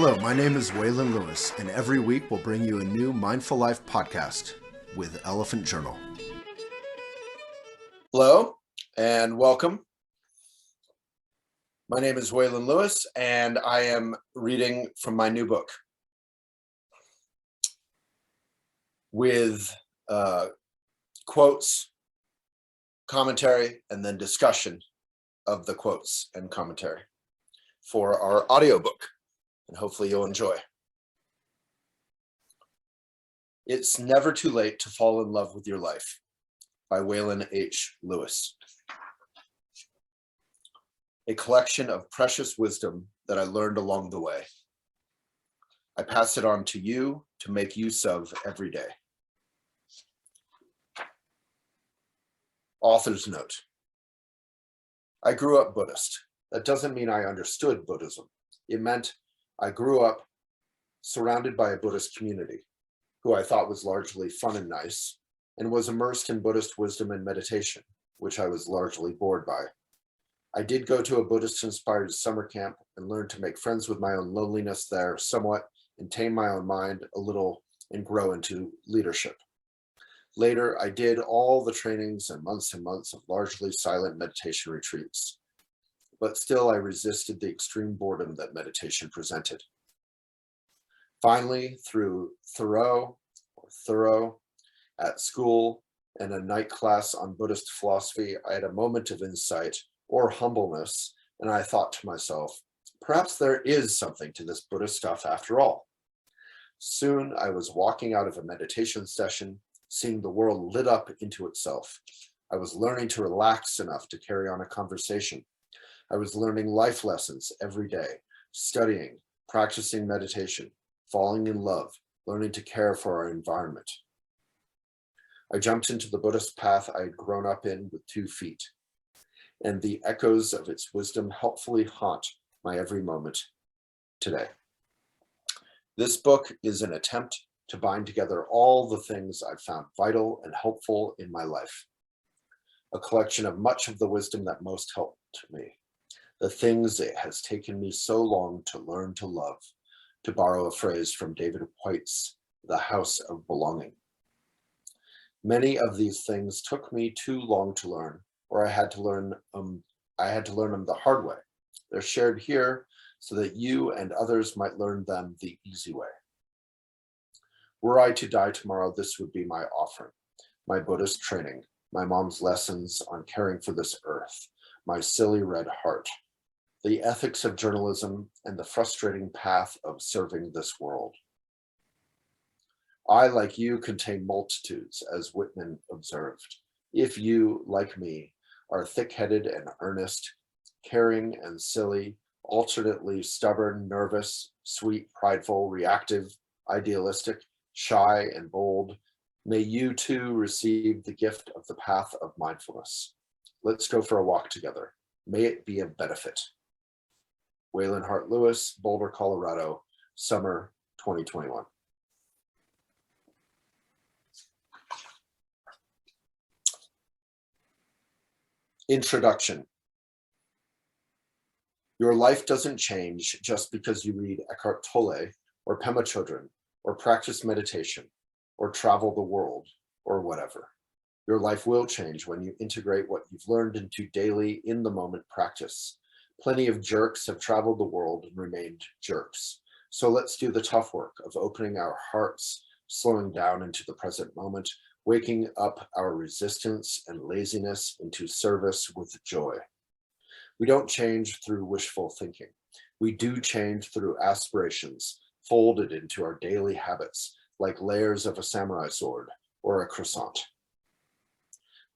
Hello, my name is Waylon Lewis, and every week we'll bring you a new Mindful Life podcast with Elephant Journal. Hello, and welcome. My name is Waylon Lewis, and I am reading from my new book with quotes, commentary, and then discussion of the quotes and commentary for our audiobook, and hopefully you'll enjoy. It's Never Too Late to Fall in Love with Your Life by Waylon H. Lewis. A collection of precious wisdom that I learned along the way. I pass it on to you to make use of every day. Author's note. I grew up Buddhist. That doesn't mean I understood Buddhism. It meant I grew up surrounded by a Buddhist community who I thought was largely fun and nice, and was immersed in Buddhist wisdom and meditation, which I was largely bored by. I did go to a Buddhist-inspired summer camp and learned to make friends with my own loneliness there somewhat, and tame my own mind a little and grow into leadership. Later, I did all the trainings and months of largely silent meditation retreats. But still I resisted the extreme boredom that meditation presented. Finally, through thorough at school and a night class on Buddhist philosophy, I had a moment of insight or humbleness, and I thought to myself, perhaps there is something to this Buddhist stuff after all. Soon I was walking out of a meditation session, seeing the world lit up into itself. I was learning to relax enough to carry on a conversation. I was learning life lessons every day, studying, practicing meditation, falling in love, learning to care for our environment. I jumped into the Buddhist path I had grown up in with 2 feet, and the echoes of its wisdom helpfully haunt my every moment today. This book is an attempt to bind together all the things I've found vital and helpful in my life. A collection of much of the wisdom that most helped me. The things it has taken me so long to learn to love, to borrow a phrase from David White's The House of Belonging. Many of these things took me too long to learn, or I had to learn them the hard way. They're shared here so that you and others might learn them the easy way. Were I to die tomorrow, this would be my offering, my Buddhist training, my mom's lessons on caring for this earth, my silly red heart, the ethics of journalism, and the frustrating path of serving this world. I, like you, contain multitudes, as Whitman observed. If you, like me, are thick-headed and earnest, caring and silly, alternately stubborn, nervous, sweet, prideful, reactive, idealistic, shy, and bold, may you too receive the gift of the path of mindfulness. Let's go for a walk together. May it be of benefit. Waylon Hart Lewis, Boulder, Colorado, summer 2021. Introduction. Your life doesn't change just because you read Eckhart Tolle or Pema Chodron or practice meditation or travel the world or whatever. Your life will change when you integrate what you've learned into daily, in-the-moment practice. Plenty of jerks have traveled the world and remained jerks. So let's do the tough work of opening our hearts, slowing down into the present moment, waking up our resistance and laziness into service with joy. We don't change through wishful thinking. We do change through aspirations folded into our daily habits, like layers of a samurai sword or a croissant.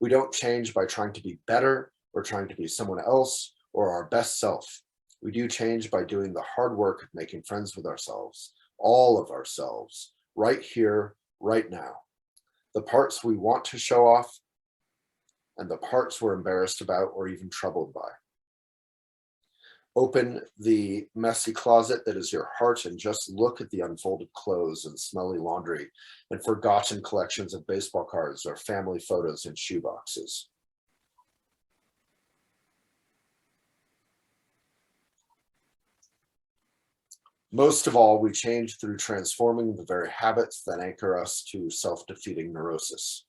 We don't change by trying to be better or trying to be someone else or our best self. We do change by doing the hard work of making friends with ourselves, all of ourselves, right here, right now. The parts we want to show off and the parts we're embarrassed about or even troubled by. Open the messy closet that is your heart and just look at the unfolded clothes and smelly laundry and forgotten collections of baseball cards or family photos in shoeboxes. Most of all, we change through transforming the very habits that anchor us to self-defeating neurosis.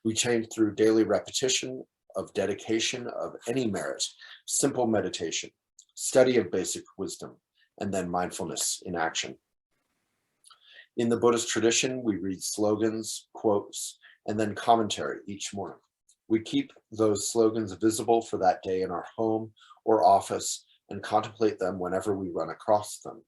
We change through daily repetition of dedication of any merit, simple meditation, study of basic wisdom, and then mindfulness in action. In the Buddhist tradition, we read slogans, quotes, and then commentary each morning. We keep those slogans visible for that day in our home or office and contemplate them whenever we run across them.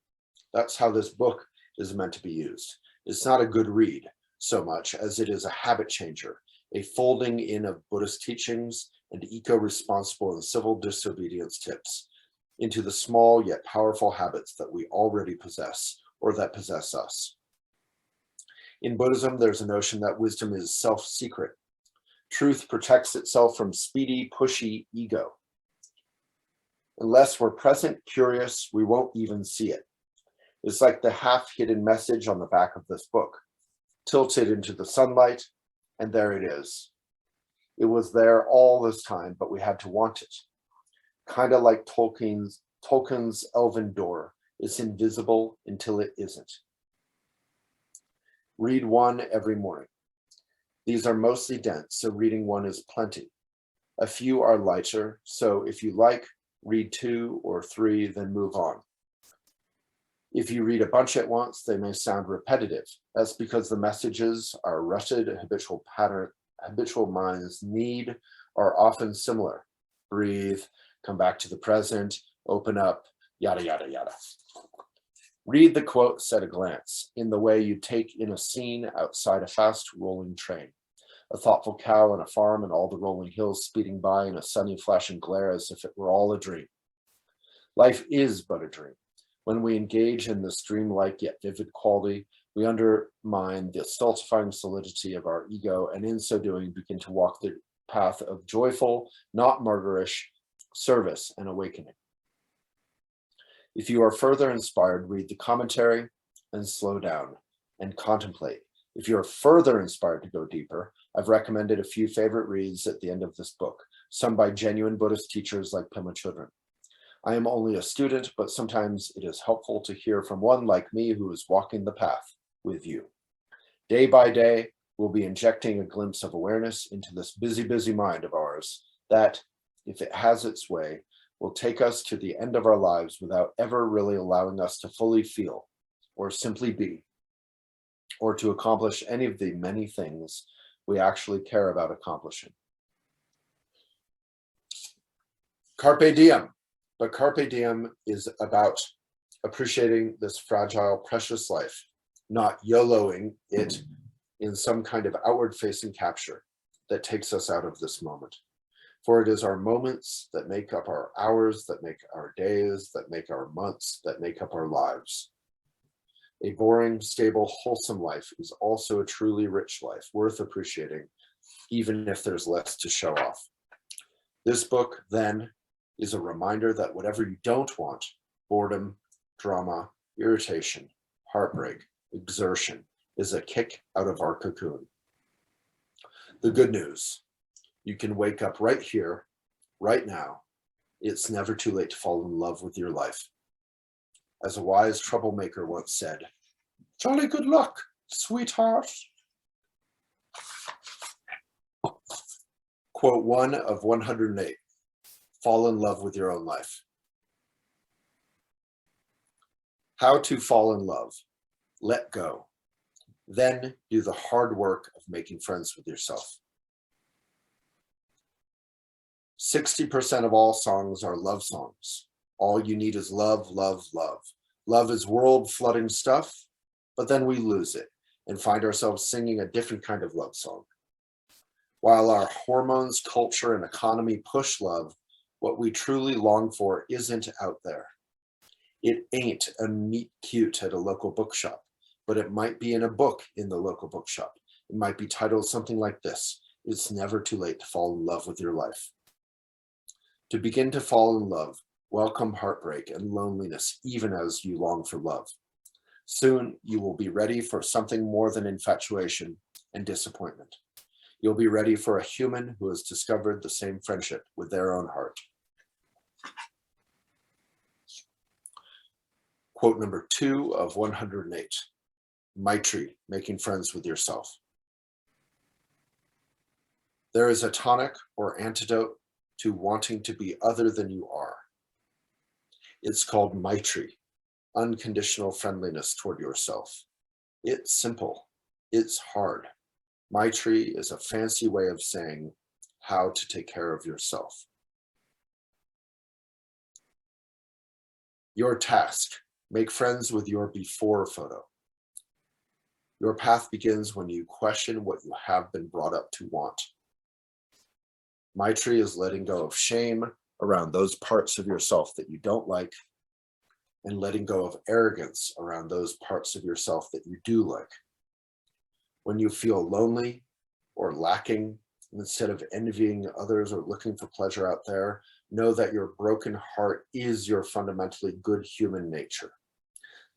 That's how this book is meant to be used. It's not a good read so much as it is a habit changer, a folding in of Buddhist teachings and eco-responsible and civil disobedience tips into the small yet powerful habits that we already possess or that possess us. In Buddhism, there's a notion that wisdom is self-secret. Truth protects itself from speedy, pushy ego. Unless we're present, curious, we won't even see it. It's like the half-hidden message on the back of this book. Tilt it into the sunlight, and there it is. It was there all this time, but we had to want it. Kind of like Tolkien's elven door. It's invisible until it isn't. Read one every morning. These are mostly dense, so reading one is plenty. A few are lighter, so if you like, read 2 or 3, then move on. If you read a bunch at once, they may sound repetitive. That's because the messages our rutted habitual minds need are often similar. Breathe, come back to the present, open up, yada, yada, yada. Read the quotes at a glance, in the way you take in a scene outside a fast rolling train. A thoughtful cow on a farm and all the rolling hills speeding by in a sunny flashing glare as if it were all a dream. Life is but a dream. When we engage in this dreamlike yet vivid quality, we undermine the stultifying solidity of our ego, and in so doing begin to walk the path of joyful, not murderish, service and awakening. If you are further inspired, read the commentary and slow down and contemplate. If you're further inspired to go deeper, I've recommended a few favorite reads at the end of this book, some by genuine Buddhist teachers like Pema Chodron. I am only a student, but sometimes it is helpful to hear from one like me who is walking the path with you. Day by day, we'll be injecting a glimpse of awareness into this busy, busy mind of ours that, if it has its way, will take us to the end of our lives without ever really allowing us to fully feel, or simply be, or to accomplish any of the many things we actually care about accomplishing. Carpe diem. But Carpe diem is about appreciating this fragile, precious life, not YOLOing it in some kind of outward-facing capture that takes us out of this moment. For it is our moments that make up our hours, that make our days, that make our months, that make up our lives. A boring, stable, wholesome life is also a truly rich life, worth appreciating, even if there's less to show off. This book, then, is a reminder that whatever you don't want, boredom, drama, irritation, heartbreak, exertion, is a kick out of our cocoon. The good news, you can wake up right here, right now. It's never too late to fall in love with your life. As a wise troublemaker once said, "Jolly good luck, sweetheart." Quote 1 of 108. Fall in love with your own life. How to fall in love. Let go. Then do the hard work of making friends with yourself. 60% of all songs are love songs. All you need is love, love, love. Love is world-flooding stuff, but then we lose it and find ourselves singing a different kind of love song. While our hormones, culture, and economy push love, what we truly long for isn't out there. It ain't a meet cute at a local bookshop, but it might be in a book in the local bookshop. It might be titled something like this: It's never too late to fall in love with your life. To begin to fall in love, welcome heartbreak and loneliness even as you long for love. Soon you will be ready for something more than infatuation and disappointment. You'll be ready for a human who has discovered the same friendship with their own heart. Quote number 2 of 108. Maitri, making friends with yourself. There is a tonic or antidote to wanting to be other than you are. It's called Maitri, unconditional friendliness toward yourself. It's simple. It's hard. Maitri is a fancy way of saying how to take care of yourself. Your task, make friends with your before photo. Your path begins when you question what you have been brought up to want. Maitri is letting go of shame around those parts of yourself that you don't like, and letting go of arrogance around those parts of yourself that you do like. When you feel lonely or lacking, instead of envying others or looking for pleasure out there, know that your broken heart is your fundamentally good human nature.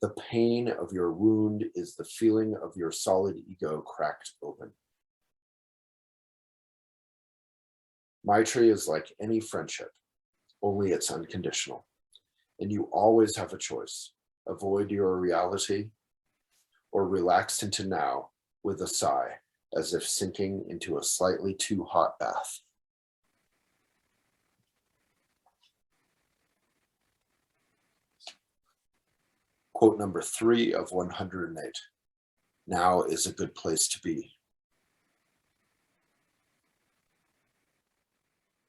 The pain of your wound is the feeling of your solid ego cracked open. Maitri is like any friendship, only it's unconditional. And you always have a choice. Avoid your reality or relax into now with a sigh, as if sinking into a slightly too hot bath. Quote number 3 of 108. Now is a good place to be.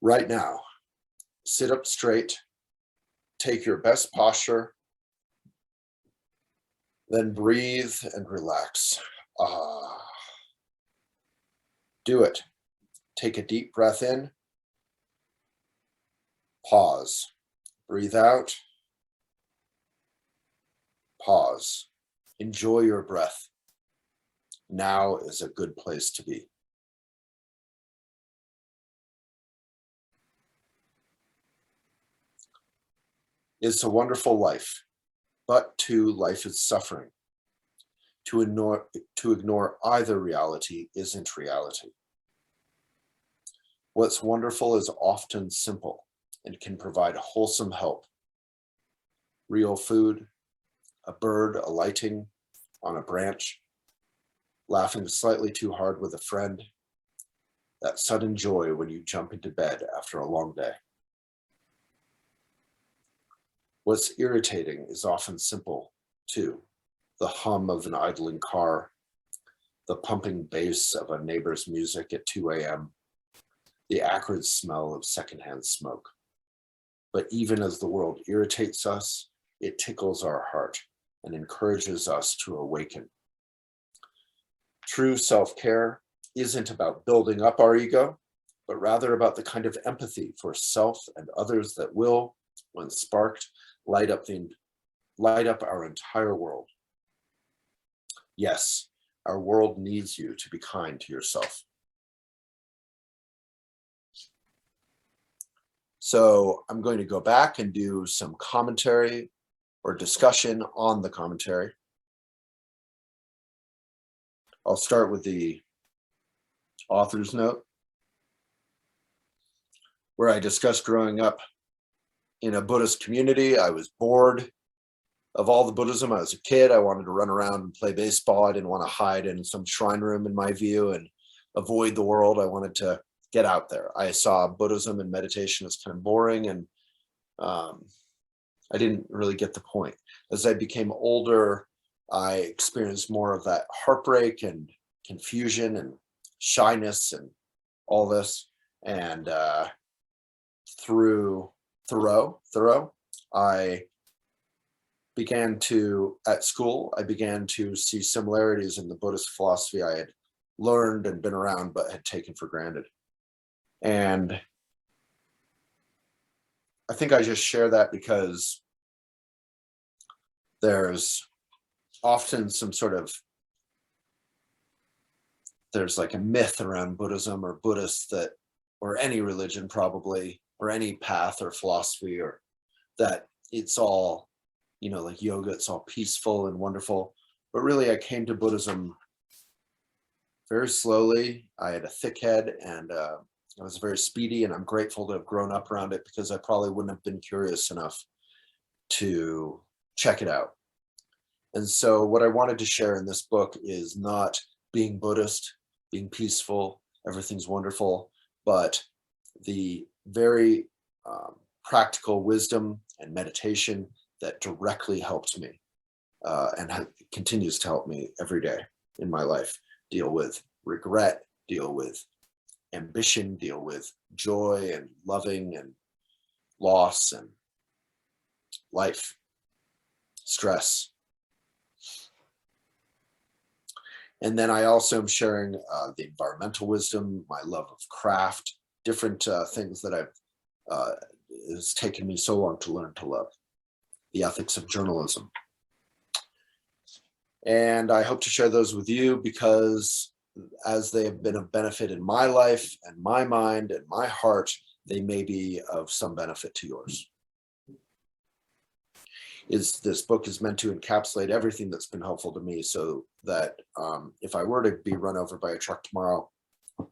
Right now, sit up straight, take your best posture, then breathe and relax. Do it. Take a deep breath in, pause, breathe out, pause. Enjoy your breath. Now is a good place to be. It's a wonderful life, but too, life is suffering. To ignore either reality isn't reality. What's wonderful is often simple and can provide wholesome help. Real food, a bird alighting on a branch, laughing slightly too hard with a friend, that sudden joy when you jump into bed after a long day. What's irritating is often simple, too. The hum of an idling car, the pumping bass of a neighbor's music at 2 a.m., the acrid smell of secondhand smoke. But even as the world irritates us, it tickles our heart and encourages us to awaken. True self-care isn't about building up our ego, but rather about the kind of empathy for self and others that will, when sparked, light up our entire world. Yes, our world needs you to be kind to yourself. So I'm going to go back and do some commentary or discussion on the commentary. I'll start with the author's note, where I discussed growing up in a Buddhist community. I was bored of all the Buddhism. I was a kid. I wanted to run around and play baseball. I didn't want to hide in some shrine room, in my view, and avoid the world. I wanted to get out there. I saw Buddhism and meditation as kind of boring, and I didn't really get the point. As I became older, I experienced more of that heartbreak and confusion and shyness and all this. And through Thoreau, I began to, at school, I began to see similarities in the Buddhist philosophy I had learned and been around, but had taken for granted. And I think I just share that because there's often some sort of, there's like a myth around Buddhism or Buddhists that, or any religion probably, or any path or philosophy, or that it's all, you know, like yoga, it's all peaceful and wonderful. But really, I came to Buddhism very slowly. I had a thick head, and I was very speedy, and I'm grateful to have grown up around it, because I probably wouldn't have been curious enough to check it out. And so what I wanted to share in this book is not being Buddhist, being peaceful, everything's wonderful, but the very practical wisdom and meditation that directly helped me and continues to help me every day in my life deal with regret, deal with ambition, deal with joy and loving and loss and life, stress. And then I also am sharing the environmental wisdom, my love of craft, different things that it's taken me so long to learn to love, the ethics of journalism. And I hope to share those with you because as they have been of benefit in my life and my mind and my heart, they may be of some benefit to yours. This book is meant to encapsulate everything that's been helpful to me so that if I were to be run over by a truck tomorrow,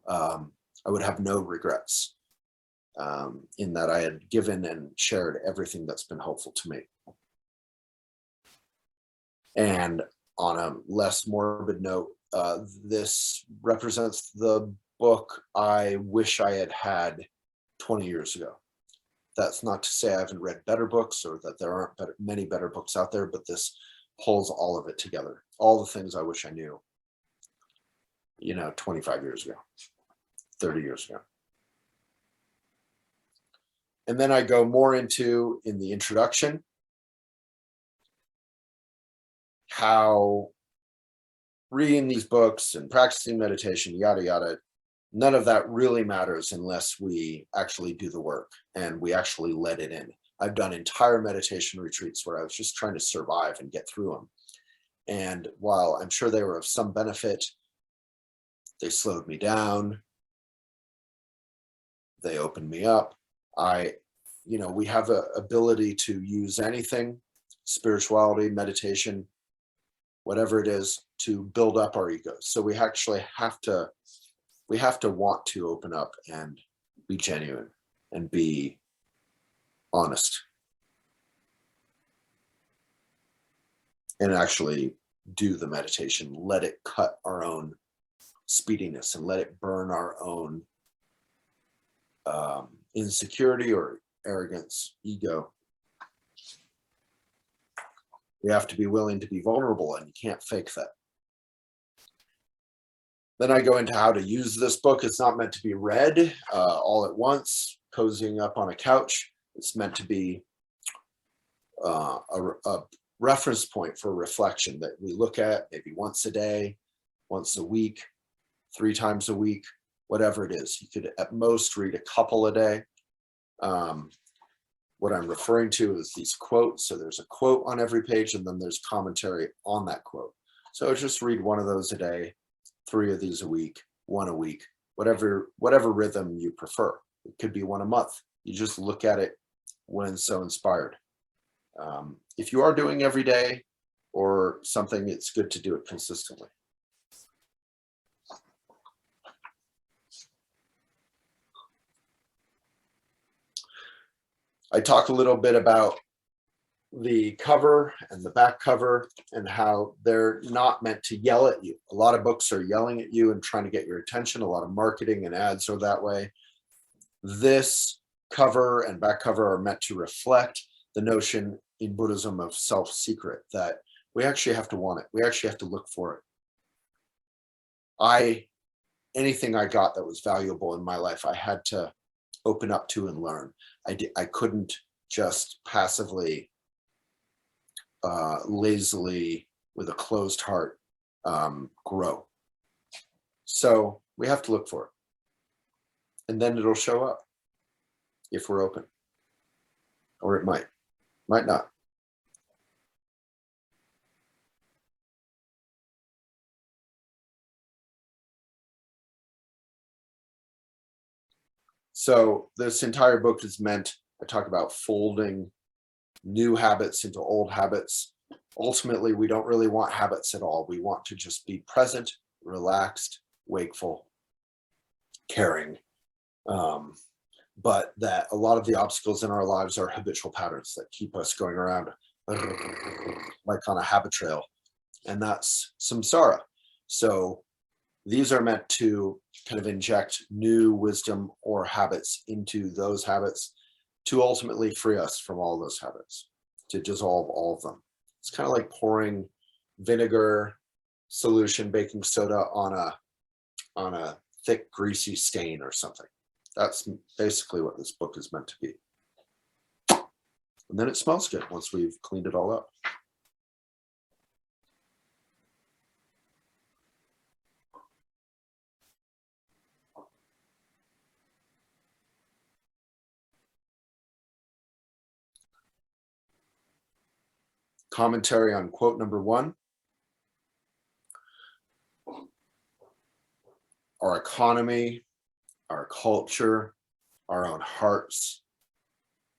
I would have no regrets in that I had given and shared everything that's been helpful to me. And on a less morbid note, this represents the book I wish I had had 20 years ago. That's not to say I haven't read better books or that there aren't many better books out there, but this pulls all of it together. All the things I wish I knew, 25 years ago, 30 years ago. And then I go more into, in the introduction, how reading these books and practicing meditation, yada, yada, none of that really matters unless we actually do the work and we actually let it in. I've done entire meditation retreats where I was just trying to survive and get through them. And while I'm sure they were of some benefit, they slowed me down. They opened me up. We have an ability to use anything, spirituality, meditation, whatever it is, to build up our egos. So we actually have to want to open up and be genuine and be honest and actually do the meditation. Let it cut our own speediness and let it burn our own insecurity or arrogance, ego. We have to be willing to be vulnerable, and you can't fake that. Then I go into how to use this book. It's not meant to be read all at once, cozying up on a couch. It's meant to be a reference point for reflection that we look at maybe once a day, once a week, 3 times a week, whatever it is. You could at most read a couple a day. What I'm referring to is these quotes. So there's a quote on every page, and then there's commentary on that quote. So just read one of those a day, 3 of these a week, 1 a week, whatever rhythm you prefer. It could be 1 a month. You just look at it when so inspired. If you are doing every day or something, it's good to do it consistently. I talk a little bit about the cover and the back cover and how they're not meant to yell at you. A lot of books are yelling at you and trying to get your attention. A lot of marketing and ads are that way. This cover and back cover are meant to reflect the notion in Buddhism of self-secret, that we actually have to want it. We actually have to look for it. Anything I got that was valuable in my life, I had to open up to and learn. I couldn't just passively, lazily, with a closed heart, grow. So we have to look for it. And then it'll show up if we're open. Or it might not. So this entire book is meant, I talk about folding new habits into old habits. Ultimately, we don't really want habits at all. We want to just be present, relaxed, wakeful, caring. But that a lot of the obstacles in our lives are habitual patterns that keep us going around like on a habit trail, and that's samsara. So these are meant to kind of inject new wisdom or habits into those habits to ultimately free us from all those habits, to dissolve all of them. It's kind of like pouring vinegar solution, baking soda on a thick, greasy stain or something. That's basically what this book is meant to be. And then it smells good once we've cleaned it all up. Commentary on quote number 1. Our economy, our culture, our own hearts,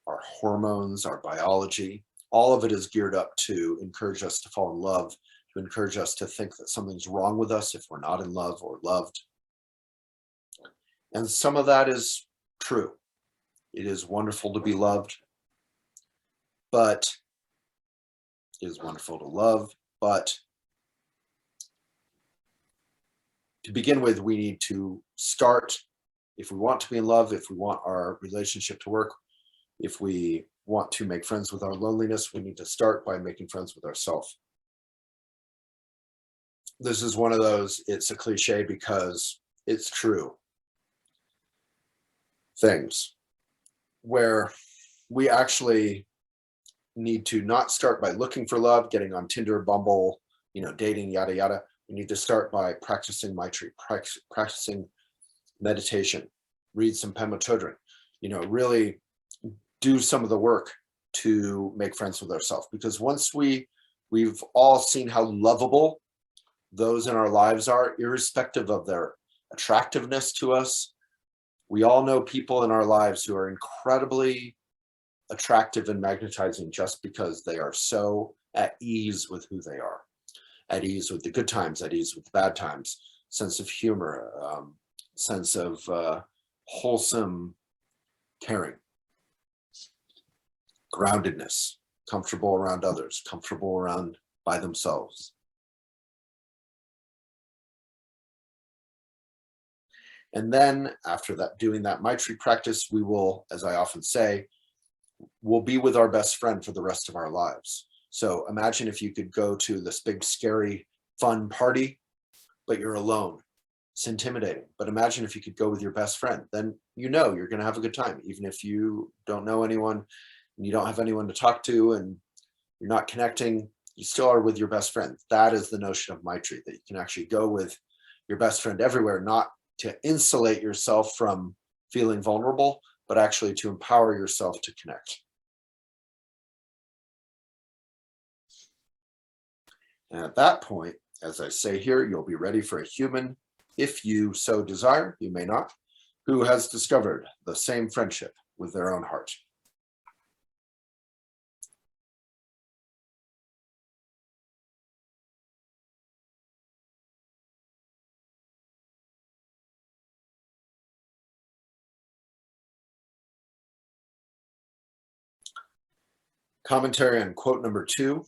our hormones, our biology, all of it is geared up to encourage us to fall in love, to encourage us to think that something's wrong with us if we're not in love or loved. And some of that is true. It is wonderful to be loved, but it is wonderful to love, but to begin with, we need to start, if we want to be in love, if we want our relationship to work, if we want to make friends with our loneliness, we need to start by making friends with ourselves. This is one of those, it's a cliche because it's true things where we actually need to not start by looking for love, getting on Tinder, Bumble, dating, yada, yada. We need to start by practicing Maitri, practicing meditation, read some Pema Chodron, really do some of the work to make friends with ourselves. Because once we've all seen how lovable those in our lives are, irrespective of their attractiveness to us. We all know people in our lives who are incredibly attractive and magnetizing just because they are so at ease with who they are, at ease with the good times, at ease with the bad times, sense of humor, sense of wholesome caring, groundedness, comfortable around others, comfortable around by themselves. And then after that, doing that Maitri practice, we will, as I often say, we'll be with our best friend for the rest of our lives. So imagine if you could go to this big, scary, fun party, but you're alone. It's intimidating. But imagine if you could go with your best friend, then you're going to have a good time. Even if you don't know anyone and you don't have anyone to talk to and you're not connecting, you still are with your best friend. That is the notion of Maitri, that you can actually go with your best friend everywhere, not to insulate yourself from feeling vulnerable, but actually to empower yourself to connect. And at that point, as I say here, you'll be ready for a human, if you so desire, you may not, who has discovered the same friendship with their own heart. Commentary on quote number 2.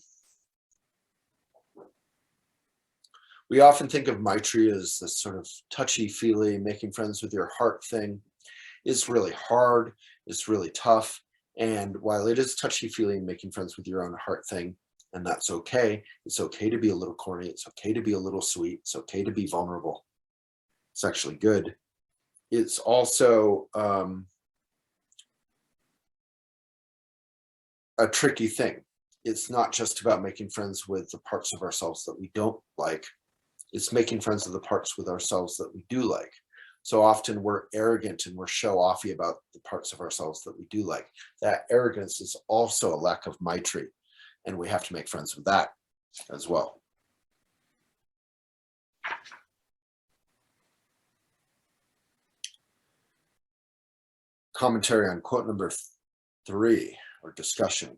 We often think of Maitri as this sort of touchy-feely, making friends with your heart thing. It's really hard, it's really tough, and while it is touchy-feely, making friends with your own heart thing, and that's okay, it's okay to be a little corny, it's okay to be a little sweet, it's okay to be vulnerable. It's actually good. It's also a tricky thing. It's not just about making friends with the parts of ourselves that we don't like. It's making friends with the parts with ourselves that we do like. So often we're arrogant and we're show-offy about the parts of ourselves that we do like. That arrogance is also a lack of Maitri, and we have to make friends with that as well. Commentary on quote number 3, or discussion.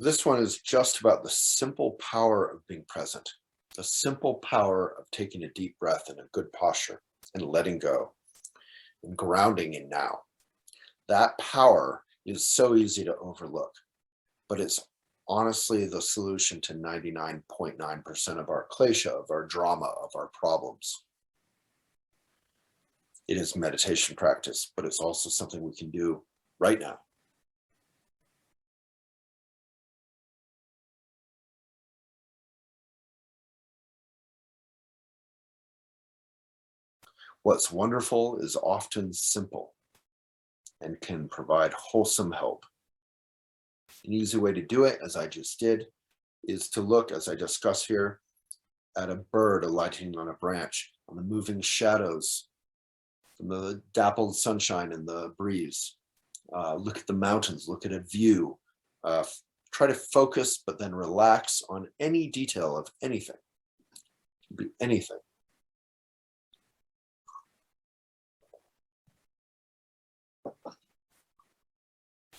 This one is just about the simple power of being present. the simple power of taking a deep breath in a good posture and letting go and grounding in now. That power is so easy to overlook, but it's honestly the solution to 99.9% of our klesha, of our drama, of our problems. It is meditation practice, but it's also something we can do right now. What's wonderful is often simple and can provide wholesome help. An easy way to do it, as I just did, is to look, as I discuss here, at a bird alighting on a branch, on the moving shadows, from the dappled sunshine and the breeze. Look at the mountains, look at a view. Try to focus, but then relax on any detail of anything. It can be anything.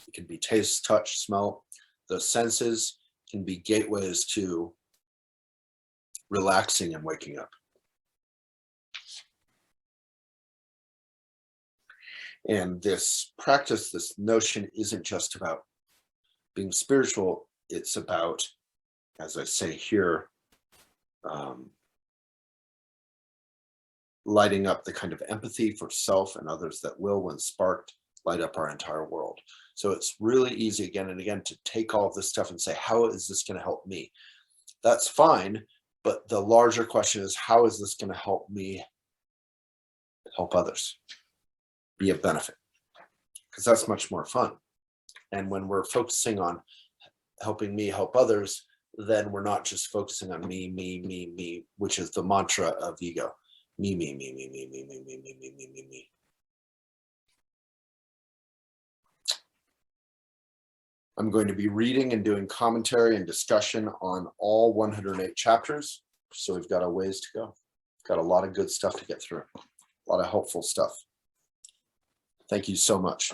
It can be taste, touch, smell. The senses can be gateways to relaxing and waking up. And this practice, this notion isn't just about being spiritual. It's about, as I say here, lighting up the kind of empathy for self and others that will, when sparked, light up our entire world. So it's really easy again and again to take all of this stuff and say, how is this going to help me? That's fine. But the larger question is, how is this going to help me help others, be of benefit? Because that's much more fun. And when we're focusing on helping me help others, then we're not just focusing on me, which is the mantra of ego. Me. I'm going to be reading and doing commentary and discussion on all 108 chapters. So we've got a ways to go. Got a lot of good stuff to get through. A lot of helpful stuff. Thank you so much.